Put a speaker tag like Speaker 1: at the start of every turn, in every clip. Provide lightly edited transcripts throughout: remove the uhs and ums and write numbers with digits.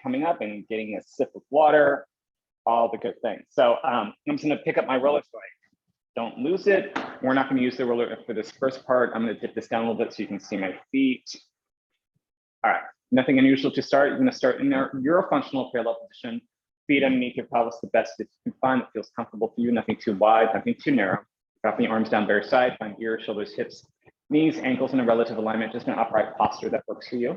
Speaker 1: coming up and getting a sip of water, all the good things. So I'm just gonna pick up my roller so I don't lose it. We're not gonna use the roller for this first part. I'm gonna dip this down a little bit so you can see my feet. All right, nothing unusual to start. You're gonna start in your functional parallel position. Feet underneath your pelvis, the best that you can find that feels comfortable for you, nothing too wide, nothing too narrow. Dropping the arms down bare side, find ears, shoulders, hips, knees, ankles in a relative alignment, just an upright posture that works for you.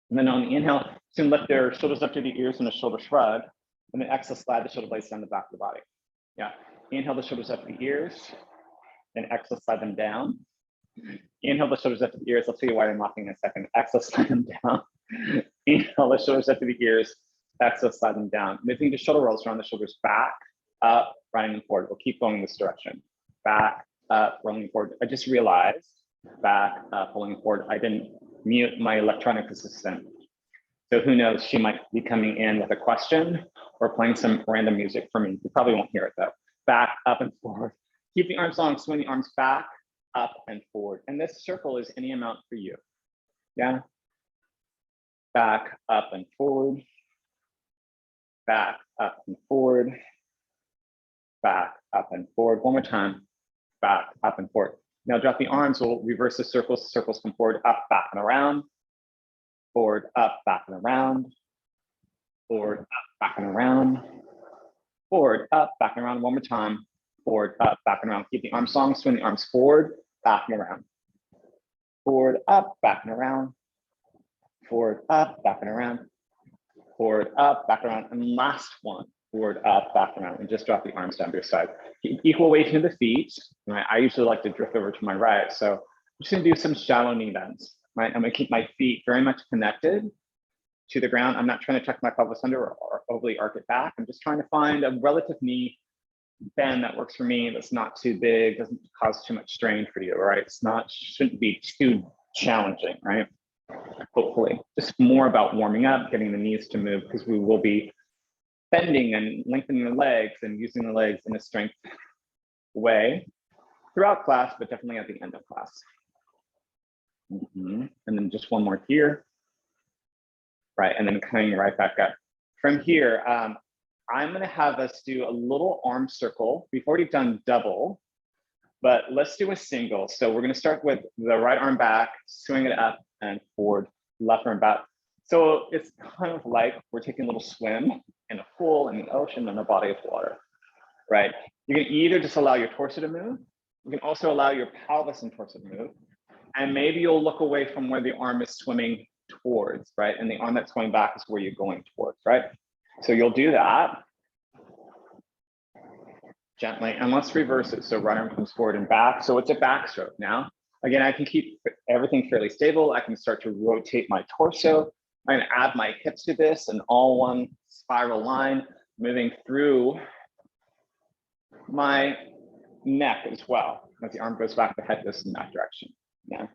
Speaker 1: And then on the inhale, soon lift their shoulders up to the ears and a shoulder shrug. And then exhale, slide the shoulder blades down the back of the body. Yeah, inhale the shoulders up to the ears, and exhale, slide them down. Inhale the shoulders up to the ears. I'll tell you why I'm laughing in a second. Exhale, slide them down. Inhale the shoulders up to the ears. Exhale, slide them down. Moving the shoulder rolls around the shoulders back, up, running forward. We'll keep going in this direction. Back, up, rolling forward. I just realized, back, up, rolling forward. I didn't mute my electronic assistant. So who knows, she might be coming in with a question or playing some random music for me. You probably won't hear it though. Back, up, and forward. Keep the arms long, swing the arms back, up, and forward. And this circle is any amount for you. Yeah. Back, up, and forward. Back, up, and forward. Back, up, and forward. One more time. Back, up, and forward. Now drop the arms. We'll reverse the circles. Circles come forward, up, back, and around. Forward, up, back, and around. Forward, up, back, and around. Forward, up, back, and around. One more time. Forward, up, back, and around. Keep the arms long. Swing the arms forward, back, and around. Forward, up, back, and around. Forward, up, back, and around. Forward, up, back, and around. And last one. Forward, up, back, and around. And just drop the arms down to your side. Keep equal weight into the feet. Right? I usually like to drift over to my right. So I'm just going to do some shallow knee bends. Right? I'm going to keep my feet very much connected to the ground. I'm not trying to tuck my pelvis under or overly arc it back. I'm just trying to find a relative knee bend that works for me, that's not too big, doesn't cause too much strain for you, right? Shouldn't be too challenging, right? Hopefully, just more about warming up, getting the knees to move, because we will be bending and lengthening the legs and using the legs in a strength way throughout class, but definitely at the end of class. And then just one more here, right? And then coming right back up. From here, I'm going to have us do a little arm circle. We've already done double, but let's do a single. So we're going to start with the right arm back, swing it up and forward, left arm back. So it's kind of like we're taking a little swim in a pool, in the ocean, in a body of water, right? You can either just allow your torso to move. You can also allow your pelvis and torso to move. And maybe you'll look away from where the arm is swimming towards, right? And the arm that's going back is where you're going towards, right? So you'll do that gently, and let's reverse it. So right arm comes forward and back. So it's a backstroke now. Again, I can keep everything fairly stable. I can start to rotate my torso. I'm gonna add my hips to this, an all one spiral line, moving through my neck as well. As the arm goes back, the head goes in that direction. Yeah.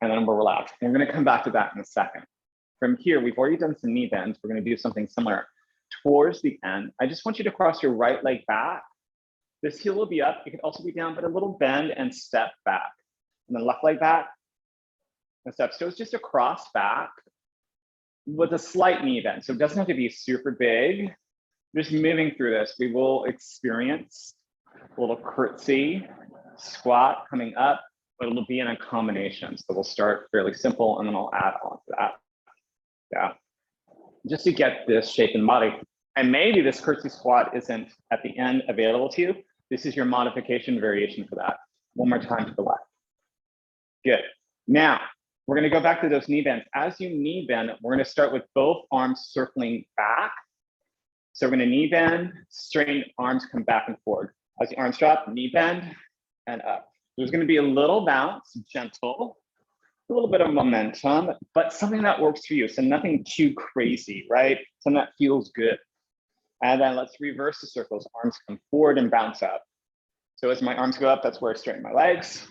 Speaker 1: And then we'll relax. We're gonna come back to that in a second. From here, we've already done some knee bends. We're going to do something similar towards the end. I just want you to cross your right leg back. This heel will be up. It could also be down, but a little bend and step back. And then left leg back and step. So it's just a cross back with a slight knee bend. So it doesn't have to be super big. Just moving through this, we will experience a little curtsy, squat coming up, but it'll be in a combination. So we'll start fairly simple and then I'll add on to that. Yeah, just to get this shape and body. And maybe this curtsy squat isn't at the end available to you. This is your modification variation for that. One more time to the left. Good. Now, we're going to go back to those knee bends. As you knee bend, we're going to start with both arms circling back. So we're going to knee bend, straighten arms, come back and forward. As the arms drop, knee bend and up. There's going to be a little bounce, gentle. A little bit of momentum, but something that works for you. So nothing too crazy, right? Something that feels good. And then let's reverse the circles. Arms come forward and bounce up. So as my arms go up, that's where I straighten my legs.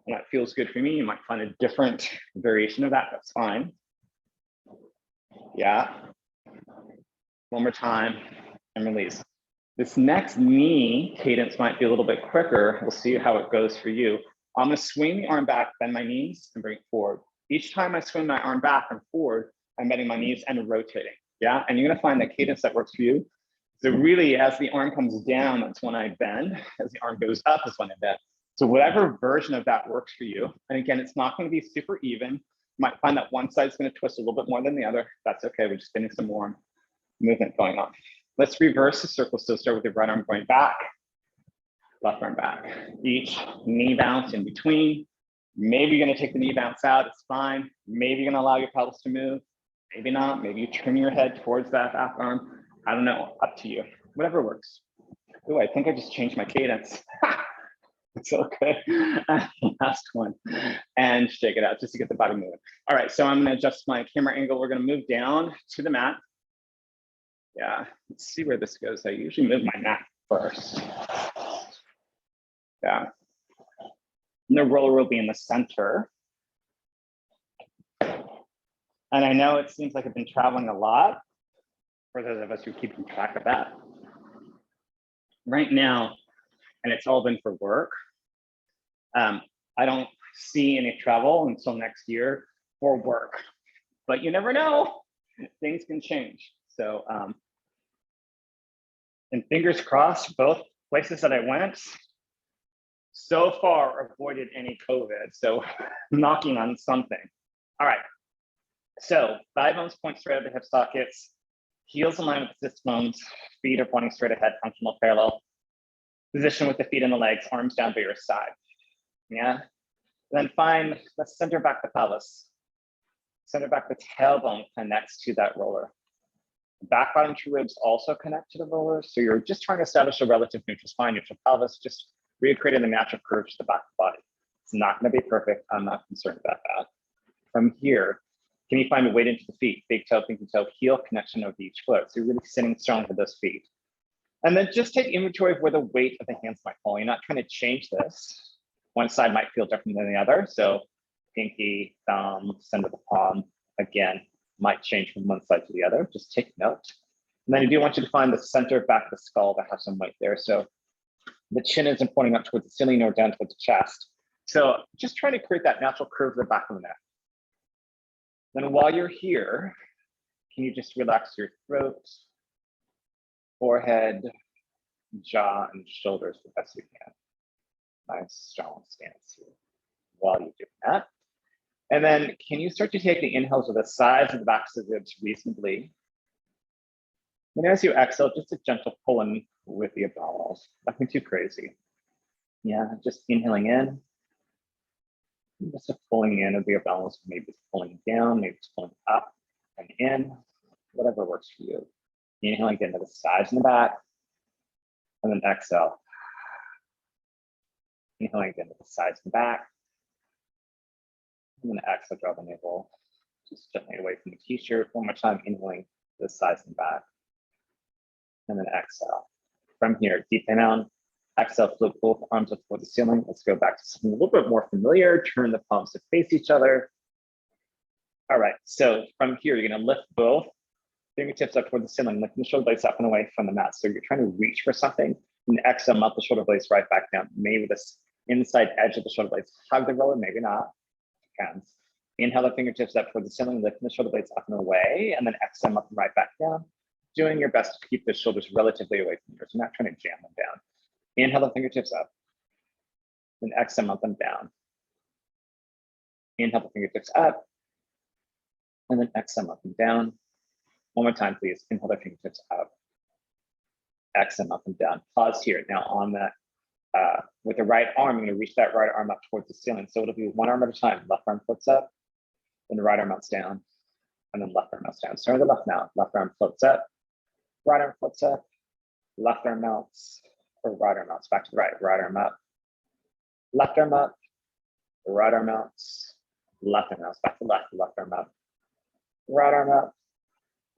Speaker 1: And that feels good for me. You might find a different variation of that. That's fine. Yeah. One more time and release. This next knee cadence might be a little bit quicker. We'll see how it goes for you. I'm going to swing the arm back, bend my knees, and bring it forward. Each time I swing my arm back and forward, I'm bending my knees and rotating. Yeah, and you're gonna find that cadence that works for you. So really, as the arm comes down, that's when I bend. As the arm goes up, is when I bend. So whatever version of that works for you. And again, it's not going to be super even. You might find that one side's going to twist a little bit more than the other. That's okay. We're just getting some more movement going on. Let's reverse the circle. So start with the right arm going back, left arm back. Each knee bounce in between. Maybe you're going to take the knee bounce out. It's fine. Maybe you're going to allow your pelvis to move. Maybe not. Maybe you turn your head towards that back arm. I don't know, up to you, whatever works. Oh, I think I just changed my cadence. It's okay. Last one, and shake it out just to get the body moving. All right, so I'm gonna adjust my camera angle. We're gonna move down to the mat. Yeah, let's see where this goes. I usually move my mat first. Yeah, and the roller will be in the center. And I know it seems like I've been traveling a lot, for those of us who are keeping track of that. Right now, and it's all been for work, I don't see any travel until next year for work, but you never know, things can change. So, and fingers crossed, both places that I went so far avoided any COVID. So knocking on something. All right, so thigh bones point straight at the hip sockets. Heels in line with the sit bones, feet are pointing straight ahead, functional parallel. Position with the feet and the legs, arms down by your side. Yeah. Then find, let's center back the pelvis. Center back the tailbone connects to that roller. Back bottom two ribs also connect to the roller. So you're just trying to establish a relative neutral spine, neutral pelvis, just recreating the natural curve to the back of the body. It's not going to be perfect. I'm not concerned about that. From here, can you find a weight into the feet? Big toe, pinky toe, heel connection of each foot. So you're really sitting strong with those feet. And then just take inventory of where the weight of the hands might fall. You're not trying to change this. One side might feel different than the other. So pinky, thumb, center of the palm, again, might change from one side to the other. Just take note. And then I do want you to find the center back of the skull that has some weight there. So the chin isn't pointing up towards the ceiling or down towards the chest. So just trying to create that natural curve of the back of the neck. Then while you're here, can you just relax your throat, forehead, jaw, and shoulders the best you can. Nice, strong stance here while you're doing that. And then can you start to take the inhales with the sides of the backs of the ribs reasonably? And as you exhale, just a gentle pull in with the abdominals. Nothing too crazy. Yeah, just inhaling in. Just a pulling in of the abdominals, maybe it's pulling down, maybe it's pulling up and in, whatever works for you. Inhaling into the sides and the back, and then exhale. Inhaling into the sides and back, and then exhale, draw the navel just gently away from the t-shirt. One more time, inhaling to the sides and back, and then exhale. From here, deep down, exhale, float both arms up toward the ceiling. Let's go back to something a little bit more familiar. Turn the palms to face each other. All right, so from here, you're gonna lift both fingertips up toward the ceiling, lifting the shoulder blades up and away from the mat. So you're trying to reach for something, and exhale, melt the shoulder blades right back down. Maybe this inside edge of the shoulder blades hug the roller, maybe not, depends. Inhale the fingertips up toward the ceiling, lifting the shoulder blades up and away, and then exhale, melt them right back down. Doing your best to keep the shoulders relatively away from yours. You're not trying to jam them down. Inhale the fingertips up, then exhale, melt them down. Inhale the fingertips up, and then exhale, melt them down. One more time, please. Inhale the fingertips up, exhale, melt them down. Pause here. Now on that, with the right arm, you're gonna reach that right arm up towards the ceiling. So it'll be one arm at a time. Left arm floats up, then the right arm melts down, and then left arm melts down. Start with the left now. Left arm floats up, right arm floats up, left arm melts, or right arm melts. Back to the right. Right arm up, left arm up, right arm melts, left arm melts. Back to left. Left arm up, right arm up,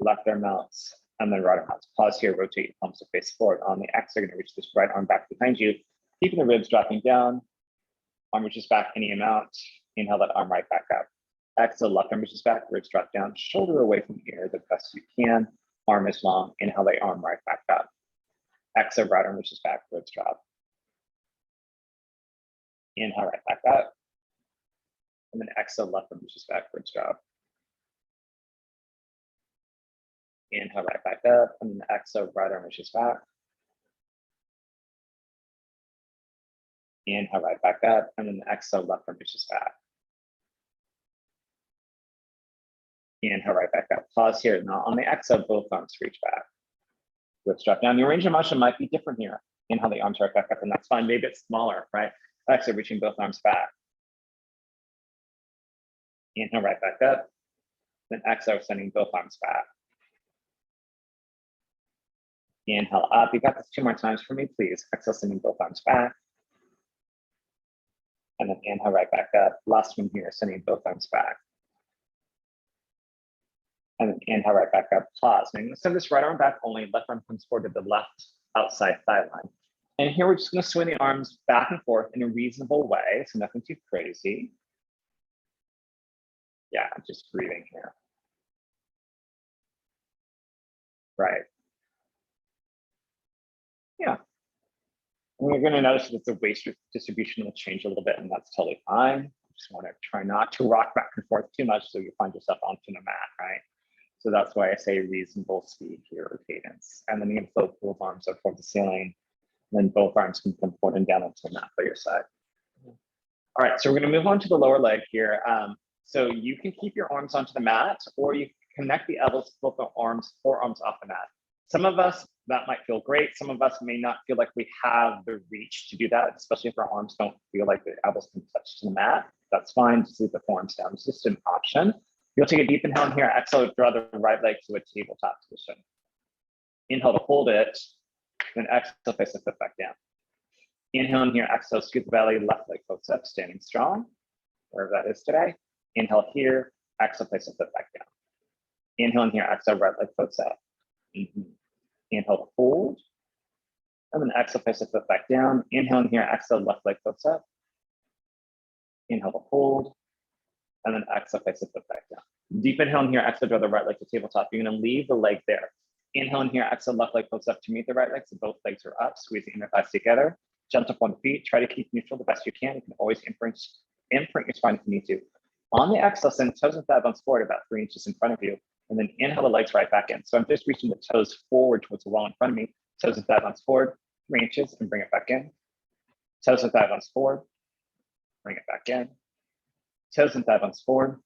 Speaker 1: left arm melts, and then right arm melts. Pause here, rotate your palms to face forward. On the exhale, you're gonna reach this right arm back behind you, keeping the ribs dropping down. Arm reaches back any amount. Inhale that arm right back up. Exhale, left arm reaches back, ribs drop down, shoulder away from the ear the best you can. Arm is long. Inhale the arm right back up. Exhale, right arm reaches back, ribs drop. Inhale right back up. And then exhale, left arm reaches back, ribs drop. Inhale, right back up, and then exhale, right arm reaches back. Inhale, right back up, and then exhale, left arm reaches back. Inhale, right back up. Pause here. Now on the exhale, both arms reach back. Let's drop down. Your range of motion might be different here. Inhale, the arms right back up, and that's fine. Maybe it's smaller, right? Exhale, reaching both arms back. Inhale, right back up. Then exhale, sending both arms back. Inhale up. You got this 2 more times for me, please. Exhale, sending both arms back. And then inhale, right back up. Last one here, sending both arms back. And then inhale, right back up. Pause. I'm going to send this right arm back only. Left arm comes forward to the left outside thigh line. And here we're just going to swing the arms back and forth in a reasonable way. So nothing too crazy. Yeah, just breathing here. Right. Yeah. And you're going to notice that the waist distribution will change a little bit, and that's totally fine. Just want to try not to rock back and forth too much so you find yourself onto the mat, right? So that's why I say reasonable speed here or cadence. And then you can float both arms up towards the ceiling. And then both arms can come forward and down onto the mat by your side. All right, so we're going to move on to the lower leg here. So you can keep your arms onto the mat, or you connect the elbows to both the arms, forearms off the mat. Some of us, that might feel great. Some of us may not feel like we have the reach to do that, especially if our arms don't feel like the elbows can touch to the mat. That's fine, just leave the forearms down. It's just an option. You'll take a deep inhale in here, exhale, draw the right leg to a tabletop position. Inhale to hold it, then exhale, face the foot back down. Inhale in here, exhale, scoot the belly, left leg floats up, standing strong, wherever that is today. Inhale here, exhale, place the foot back down. Inhale in here, exhale, right leg floats up. Inhale to hold, and then exhale, place the foot back down. Inhale in here, exhale, left leg floats up. Inhale to hold, and then exhale, place the foot back down. Deep inhale in here, exhale, draw the right leg to tabletop. You're going to leave the leg there. Inhale in here, exhale, left leg floats up to meet the right leg, so both legs are up. Squeeze the inner thighs together. Jump up on the feet. Try to keep neutral the best you can. You can always imprint your spine if you need to. On the exhale, send toes and thigh bones forward about 3 inches in front of you, and then inhale the legs right back in. So I'm just reaching the toes forward towards the wall in front of me. Toes and thigh bones forward, 3 inches, and bring it back in. Toes and thigh bones forward, bring it back in. Toes and thigh bones forward,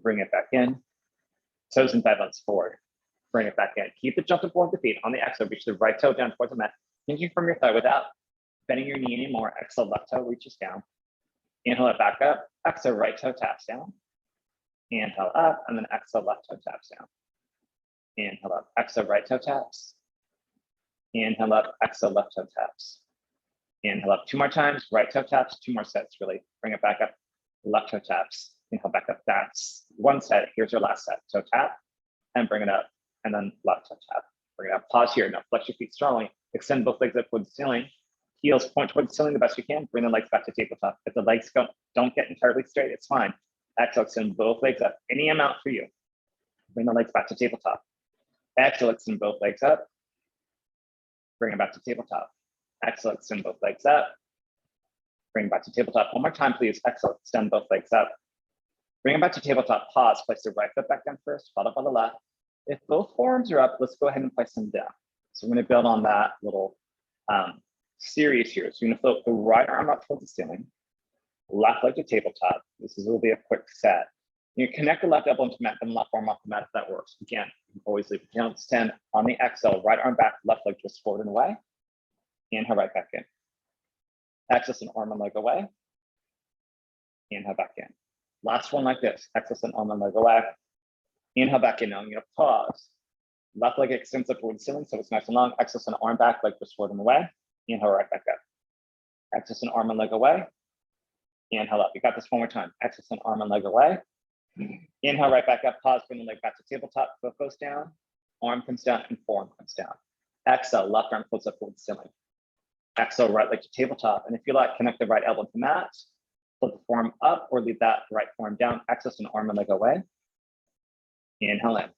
Speaker 1: bring it back in. Toes and thigh bones forward, bring it back in. Keep the jump toward the feet. On the exhale, reach the right toe down towards the mat. Hinging from your thigh without bending your knee anymore. Exhale, left toe reaches down. Inhale it back up. Exhale, right toe taps down. Inhale up, and then exhale, left toe taps down. Inhale up, exhale, right toe taps. Inhale up, exhale, left toe taps. Inhale up 2 more times, right toe taps, 2 more sets, really. Bring it back up, left toe taps. Inhale back up, that's 1 set. Here's your last set. Toe tap, and bring it up, and then left toe tap. Bring it up, pause here. Now flex your feet strongly. Extend both legs up towards the ceiling. Heels point towards the ceiling the best you can. Bring the legs back to tabletop. If the legs don't get entirely straight, it's fine. Exhale, extend both legs up. Any amount for you. Bring the legs back to tabletop. Exhale, extend both legs up. Bring it back to tabletop. Exhale, extend both legs up. Bring it back to tabletop. 1 more time, please. Exhale, extend both legs up. Bring it back to tabletop. Pause. Place the right foot back down first, followed by the left. If both forearms are up, let's go ahead and place them down. So we're going to build on that little series here. So you're going to float the right arm up towards the ceiling, left leg to tabletop. This will be a quick set. You connect the left elbow into the mat, then left arm off the mat if that works. Again, you can always leave it down. Stand on the exhale, right arm back, left leg just forward and away. Inhale right back in. Exhale and arm and leg away. Inhale back in. Last one like this. Exhale and arm and leg away. Inhale back in. Now I'm going to pause. Left leg extends up towards the ceiling, so it's nice and long. Exhale and arm back, leg just forward and away. Inhale right back up. Exhale and arm and leg away. Inhale up. You got this 1 more time. Exhale and arm and leg away. Inhale right back up. Pause. Bring the leg back to tabletop. Foot goes down. Arm comes down and forearm comes down. Exhale. Left arm floats up towards the ceiling. Exhale. Right leg to tabletop. And if you like, connect the right elbow to the mat. Flip the forearm up or leave that right forearm down. Exhale and arm and leg away. Inhale in.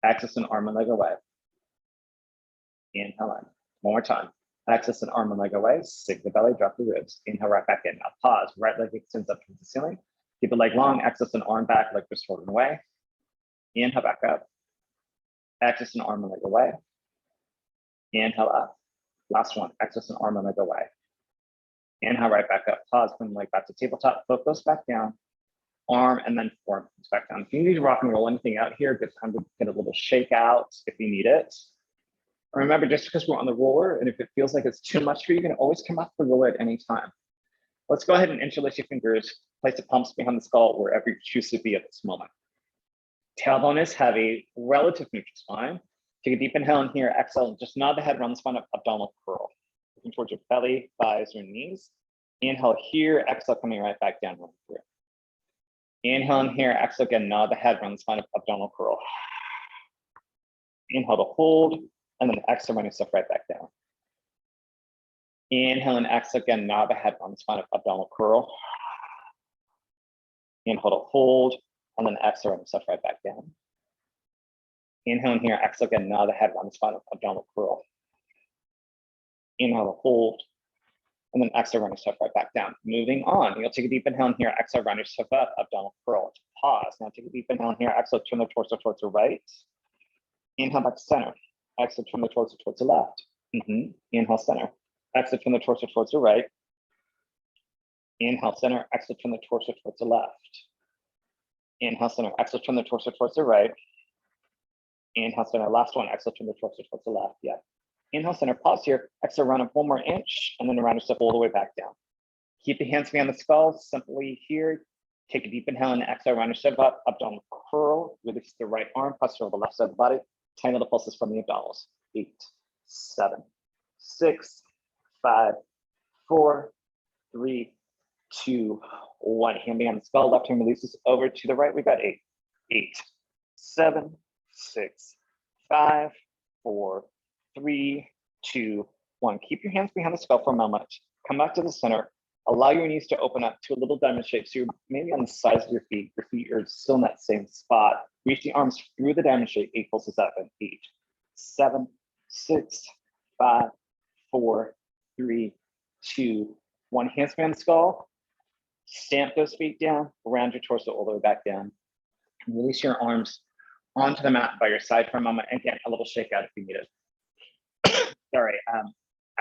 Speaker 1: Exhale and arm and leg away. Inhale in. 1 more time. Exhale and arm and leg away. Sink the belly, drop the ribs. Inhale right back in. Now pause. Right leg extends up towards the ceiling. Keep the leg long. Exhale and arm back, leg just forward and away. Inhale back up. Access an arm and leg away. Inhale up. Last one, access an arm and leg away. Inhale right back up. Pause, bring the leg back to tabletop. Foot goes back down. Arm and then forearm comes back down. If you need to rock and roll anything out here, good time to get a little shake out if you need it. Remember, just because we're on the roller, and if it feels like it's too much for you, you can always come off the roller at any time. Let's go ahead and interlace your fingers, place the palms behind the skull wherever you choose to be at this moment. Tailbone is heavy, relative neutral spine. Take a deep inhale in here, exhale, just nod the head around the spine, abdominal curl. Looking towards your belly, thighs, or knees. Inhale here, exhale, coming right back down through. Inhale in here, exhale again, nod the head around the spine, abdominal curl. Inhale to hold, and then exhale, run yourself right back down. Inhale and exhale again, nod the head around the spine, abdominal curl. Inhale to hold, and then exhale, run yourself right back down. Inhale in here, exhale again, nod the head around the spine, abdominal curl. Inhale to hold, and then exhale, run yourself right back down. Moving on, you'll take a deep inhale in here, exhale, run yourself up, abdominal curl. Pause. Now take a deep inhale in here, exhale, turn the torso towards the right. Inhale back to center. Exhale, turn the torso towards the left. Inhale, center. Exhale, turn the torso towards the right. Inhale, center. Exhale, turn the torso towards the left. Inhale, center. Exhale, turn the torso towards the right. Inhale, center. Last one. Exhale, turn the torso towards the left. Yeah. Inhale, center. Pause here. Exhale, run up one more inch, and then round yourself all the way back down. Keep your hands behind the skull. Simply here. Take a deep inhale and exhale, round yourself up. Abdominal curl. Release the right arm. Press over the left side of the body. Tiny little pulses from the abdominals. 8, 7, 6, 5, 4, 3, 2, 1. Hand behind the skull. Left hand releases over to the right. We've got 8, 8, 7, 6, 5, 4, 3, 2, 1. Keep your hands behind the skull for a moment. Come back to the center. Allow your knees to open up to a little diamond shape. So you're maybe on the sides of your feet. Your feet are still in that same spot. Reach the arms through the diamond shape. 8 pulses up and 8, 7, 6, 5, 4, 3, 2, 1. Hands behind the skull. Stamp those feet down. Round your torso all the way back down. Release your arms onto the mat by your side for a moment. And again, a little shake out if you need it. Sorry.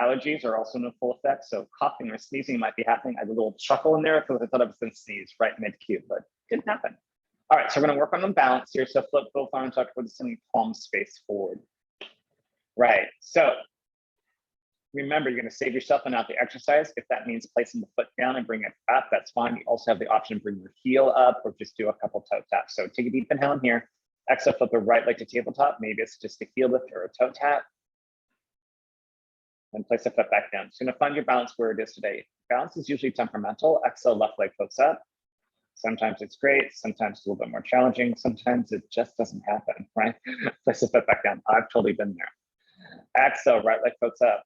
Speaker 1: Allergies are also in full effect, so coughing or sneezing might be happening. I had a little chuckle in there because I thought I was going to sneeze right mid-cue, but it didn't happen. All right, so we're going to work on the balance here. So flip both arms up towards the palms face forward. Right, so remember, you're going to save yourself enough the exercise. If that means placing the foot down and bring it up, that's fine. You also have the option to bring your heel up or just do a couple toe taps. So take a deep inhale in here. Exhale, flip the right leg to tabletop. Maybe it's just a heel lift or a toe tap. And place the foot back down. So you're gonna find your balance where it is today. Balance is usually temperamental. Exhale, left leg floats up. Sometimes it's great, sometimes it's a little bit more challenging, sometimes it just doesn't happen, right? Place the foot back down. I've totally been there. Exhale, right leg floats up.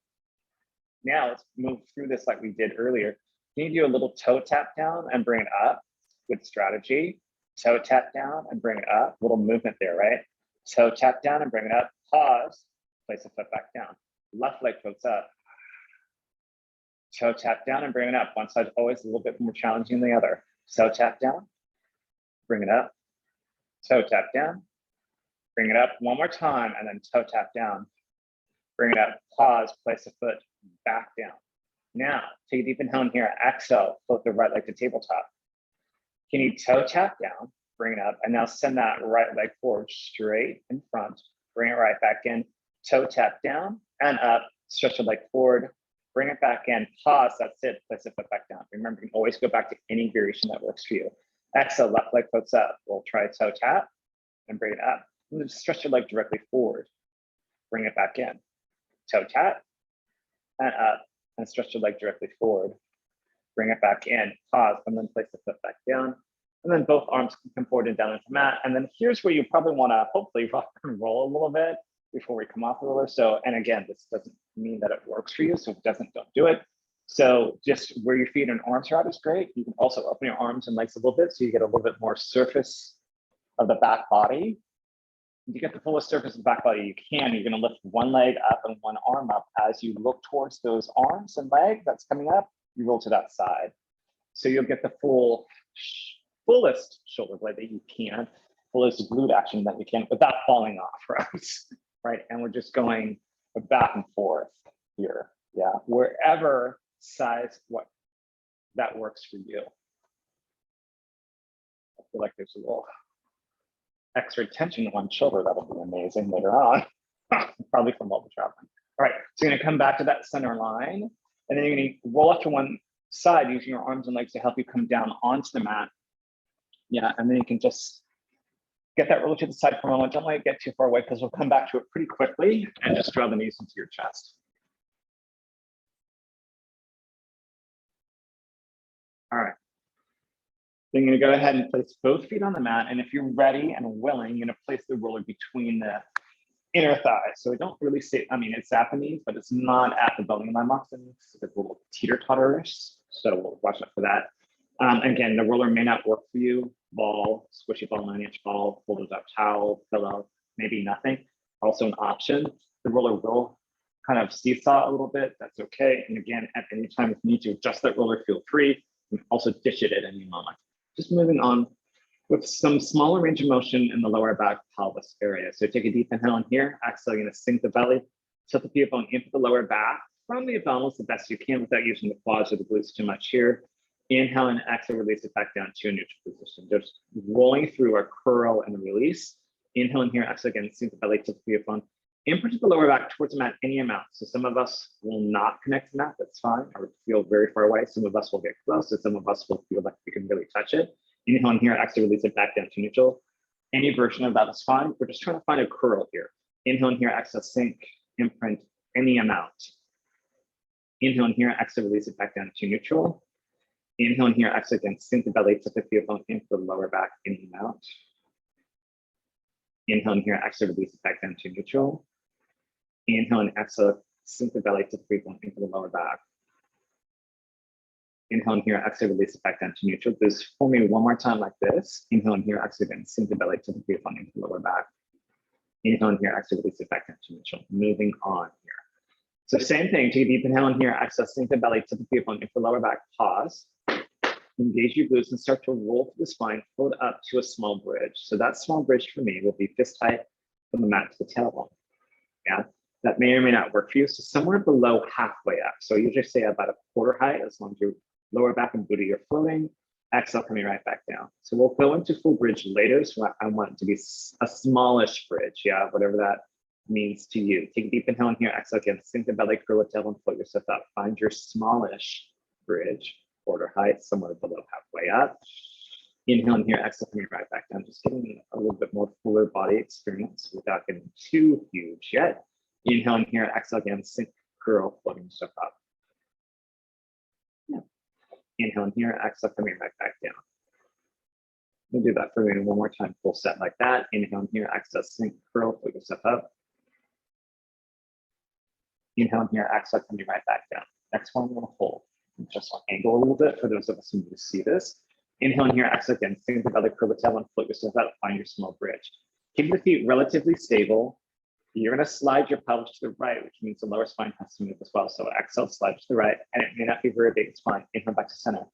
Speaker 1: Now let's move through this like we did earlier. Can you do a little toe tap down and bring it up? Good strategy. Toe tap down and bring it up. Little movement there, right? Toe tap down and bring it up. Pause, place the foot back down. Left leg floats up. Toe tap down and bring it up. One side's always a little bit more challenging than the other. Toe tap down, bring it up. Toe tap down, bring it up one more time, and then toe tap down. Bring it up, pause, place the foot back down. Now, take a deep inhale in here. Exhale, float the right leg to tabletop. Can you toe tap down, bring it up, and now send that right leg forward straight in front. Bring it right back in. Toe tap down and up, stretch the leg forward, bring it back in, pause, that's it, place the foot back down. Remember, you can always go back to any variation that works for you. Exhale, left leg floats up. We'll try toe tap and bring it up. And then stretch your leg directly forward. Bring it back in. Toe tap and up, and stretch your leg directly forward. Bring it back in, pause, and then place the foot back down. And then both arms can come forward and down into the mat. And then here's where you probably wanna hopefully rock and roll a little bit before we come off the roller. So, and again, this doesn't mean that it works for you. So if it doesn't, don't do it. So just where your feet and arms are out is great. You can also open your arms and legs a little bit so you get a little bit more surface of the back body. To get the fullest surface of the back body you can, you're gonna lift one leg up and one arm up. As you look towards those arms and leg that's coming up, you roll to that side. So you'll get the fullest shoulder blade that you can. fullest glute action that you can without falling off, right? Right, and we're just going back and forth here. Yeah, wherever size what that works for you. I feel like there's a little extra tension on one shoulder. That'll be amazing later on, probably from all the traveling. All right, so you're gonna come back to that center line, and then you're gonna roll off to one side using your arms and legs to help you come down onto the mat. Yeah, and then you can just get that roller to the side for a moment. Don't let it get too far away because we'll come back to it pretty quickly, and just draw the knees into your chest. All right. Then you're gonna go ahead and place both feet on the mat, and if you're ready and willing, you're gonna place the roller between the inner thighs. So it don't really say, I mean, it's at the knees, but it's not at the bone line moxon. It's a little teeter-totterish, so we'll watch out for that. Again, the roller may not work for you. Ball, squishy ball, 9-inch ball, folded up towel, pillow, maybe nothing. Also an option. The roller will kind of seesaw a little bit. That's okay. And again, at any time if you need to adjust that roller, feel free. You can also dish it at any moment. Just moving on with some smaller range of motion in the lower back pelvis area. So take a deep inhale in here. Exhale, you're gonna sink the belly, tilt the pee bone into the lower back from the abdominals the best you can without using the quads or the glutes too much here. Inhale and exhale, release it back down to a neutral position. Just rolling through a curl and a release. Inhale in here, exhale again, sink the belly, tilt the pee bone. Imprint the lower back towards the mat any amount. So some of us will not connect to the mat, that's fine, or feel very far away. Some of us will get close, and some of us will feel like we can really touch it. Inhale in here, exhale, release it back down to neutral. Any version of that is fine. We're just trying to find a curl here. Inhale in here, exhale, sink, imprint any amount. Inhale in here, exhale, release it back down to neutral. Inhale in here, exhale again, sink the belly, tip the pee bone into the lower back, in and out. Inhale in here, exhale, release it back down to neutral. Inhale and exhale, sink the belly, tip the pee bone into the lower back. Inhale in here, exhale, release it back down to neutral. Do this for me one more time like this. Inhale in here, exhale again, sink the belly, tip the pee bone into the lower back. Inhale in here, exhale, release it back down to neutral. Moving on here. So same thing, take a deep inhale in here, exhale, sink the belly, tip the pee bone into the lower back, pause. Engage your glutes and start to roll through the spine, fold up to a small bridge. So that small bridge for me will be fist height from the mat to the tailbone. Yeah, that may or may not work for you. So somewhere below halfway up. So I usually say about a quarter height as long as your lower back and booty are floating. Exhale, coming right back down. So we'll go into full bridge later. So I want it to be a smallish bridge. Yeah, whatever that means to you. Take a deep inhale in here. Exhale again, sink the belly, curl the tailbone, float yourself up. Find your smallish bridge. Quarter height, somewhere below halfway up. Inhale in here, exhale, coming right back down. Just getting a little bit more fuller body experience without getting too huge yet. Inhale in here, exhale again, sink, curl, floating yourself up. Yeah. Inhale in here, exhale, coming right back down. We'll do that for me one more time, full set like that. Inhale in here, exhale, sink, curl, float yourself up. Inhale in here, exhale, coming right back down. Next one, we'll hold. Just angle a little bit for those of us who need to see this. Inhale in here, exhale again, sink the belly, curl the tailbone, float yourself out, find your small bridge. Keep the feet relatively stable. You're gonna slide your pelvis to the right, which means the lower spine has to move as well. So exhale, slide to the right, and it may not be very big, it's fine. Inhale back to center.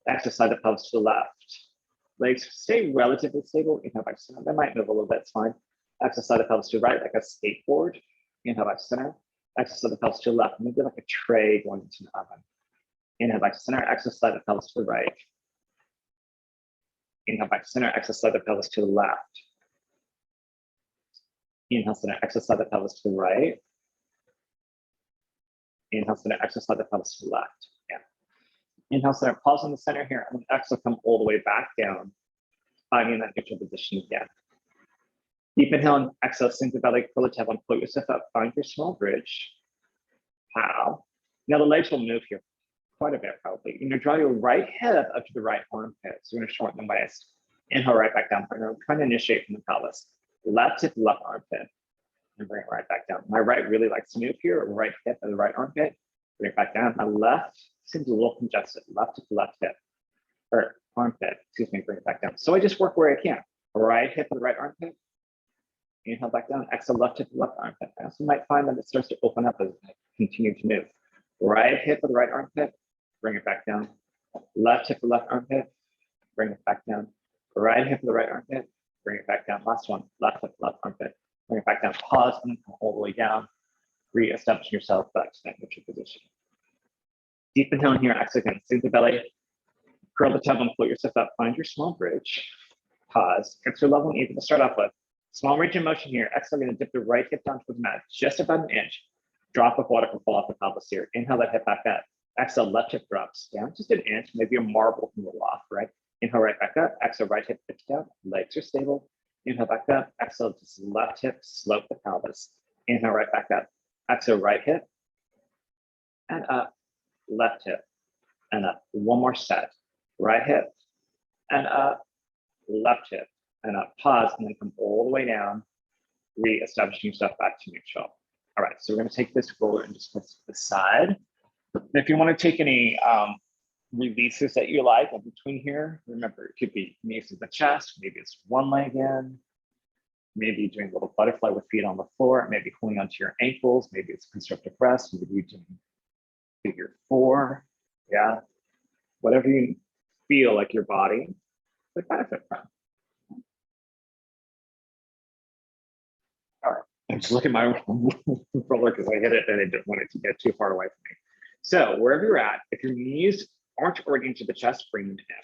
Speaker 1: Exhale, slide the pelvis to the left. Legs stay relatively stable. Inhale back to center. They might move a little bit, it's fine. Exhale, slide the pelvis to the right, like a skateboard. Inhale back to center. Exhale, slide the pelvis to the left. Maybe like a tray going into an oven. Inhale back to center, exhale, slide the pelvis to the right. Inhale back to center, exhale, slide the pelvis to the left. Inhale, center, exhale, slide the pelvis to the right. Inhale, center, exhale, slide the pelvis to the left. Yeah. Inhale, center, pause in the center here, and then exhale, come all the way back down, finding that neutral position again. Deep inhale and exhale, sink the belly, curl the tailbone, float yourself up, find your small bridge. Pow. Now the legs will move here quite a bit probably. You're gonna draw your right hip up to the right armpit. So you're gonna shorten the waist. Inhale right back down. I'm trying to initiate from the pelvis. Left hip, left armpit. And bring it right back down. My right really likes to move here. Right hip and the right armpit. Bring it back down. My left seems a little congested. Left hip, left hip. Or armpit, excuse me, bring it back down. So I just work where I can. Right hip and the right armpit. Inhale back down. Exhale, left hip, left armpit. I also might find that it starts to open up as I continue to move. Right hip with the right armpit. Bring it back down. Left hip, left armpit. Bring it back down. Right hip, the right armpit. Bring it back down. Last one, left hip, left armpit. Bring it back down, pause, and come all the way down. Re-establish yourself back to that neutral position. Deep inhale here, exhale again, sink the belly. Curl the tailbone, float yourself up, find your small bridge. Pause, exhale level and easy to start off with. Small range of motion here. Exhale, going to dip the right hip down towards the mat, just about an inch. Drop of water can fall off the pelvis here. Inhale that hip back up. Exhale, left hip drops down just an inch, maybe a marble can roll off, right? Inhale right back up. Exhale, right hip pitch down. Legs are stable. Inhale back up. Exhale, just left hip, slope the pelvis. Inhale right back up. Exhale, right hip and up. Left hip and up. One more set. Right hip and up. Left hip and up. Pause and then come all the way down. Re-establishing yourself back to neutral. All right, so we're going to take this roller and just put it to the side. And if you want to take any releases that you like in between here, remember it could be knees to the chest, maybe it's one leg in, maybe doing a little butterfly with feet on the floor, maybe holding onto your ankles, maybe it's constructive rest, maybe you're doing figure 4, yeah, whatever you feel like your body would benefit from. All right, I'm just looking at my roller because I hit it and I didn't want it to get too far away from me. So wherever you're at, if your knees aren't already into the chest, bring them in.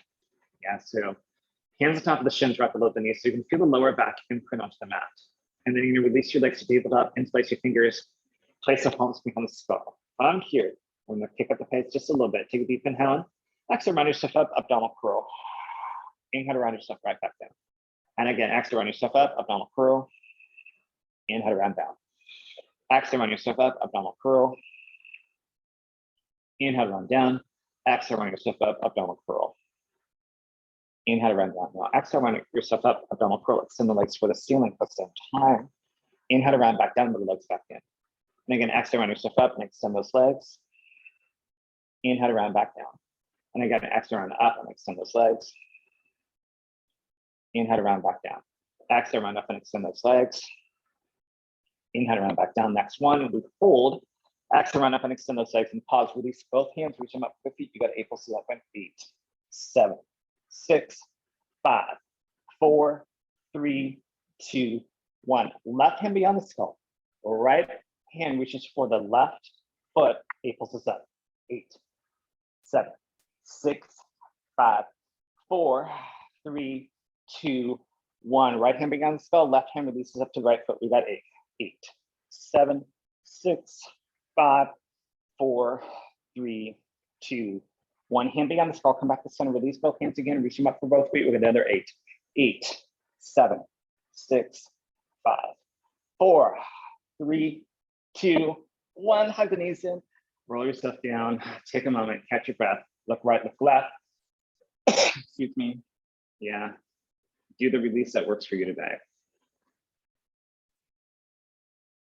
Speaker 1: Yeah, so hands on top of the shins, right below the knees, so you can feel the lower back imprint onto the mat. And then you're gonna release your legs to table up, interlace your fingers, place the palms behind the skull. I'm here. I'm gonna kick up the pace just a little bit. Take a deep inhale. Exhale, round yourself up, abdominal curl. Inhale, round yourself right back down. And again, exhale, round yourself up, abdominal curl. Inhale, round down. Exhale, round yourself up, abdominal curl. Inhale, round down. Exhale, round yourself up, abdominal curl. Inhale, round down. Now, exhale, round yourself up, abdominal curl. Extend the legs for the ceiling for the same time. Inhale, round back down, move the legs back in. And again, exhale, round yourself up and extend those legs. Inhale, round back down. And again, exhale, round up and extend those legs. Inhale, round back down. Exhale, round up and extend those legs. Inhale, round back down. Next one, and we hold. Exhale, round up and extend those legs and pause. Release both hands, reach them up to the feet. You got 8 pulses up and 8, 7, 6, 5, 4, 3, 2, 1. Left hand beyond the skull. Right hand reaches for the left foot. 8 pulses up. 8, 7, 6, 5, 4, 3, 2, 1. Right hand beyond the skull. Left hand releases up to the right foot. We got 8, 8, 7, 6, 5, 4, 3, 2, 1. Hand beyond the skull, come back to center, release both hands again, reach them up for both feet with another 8, 8, 7, 6, 5, 4, 3, 2, 1. Hug the knees in, roll yourself down, take a moment, catch your breath, look right, look left. Excuse me. Yeah, do the release that works for you today.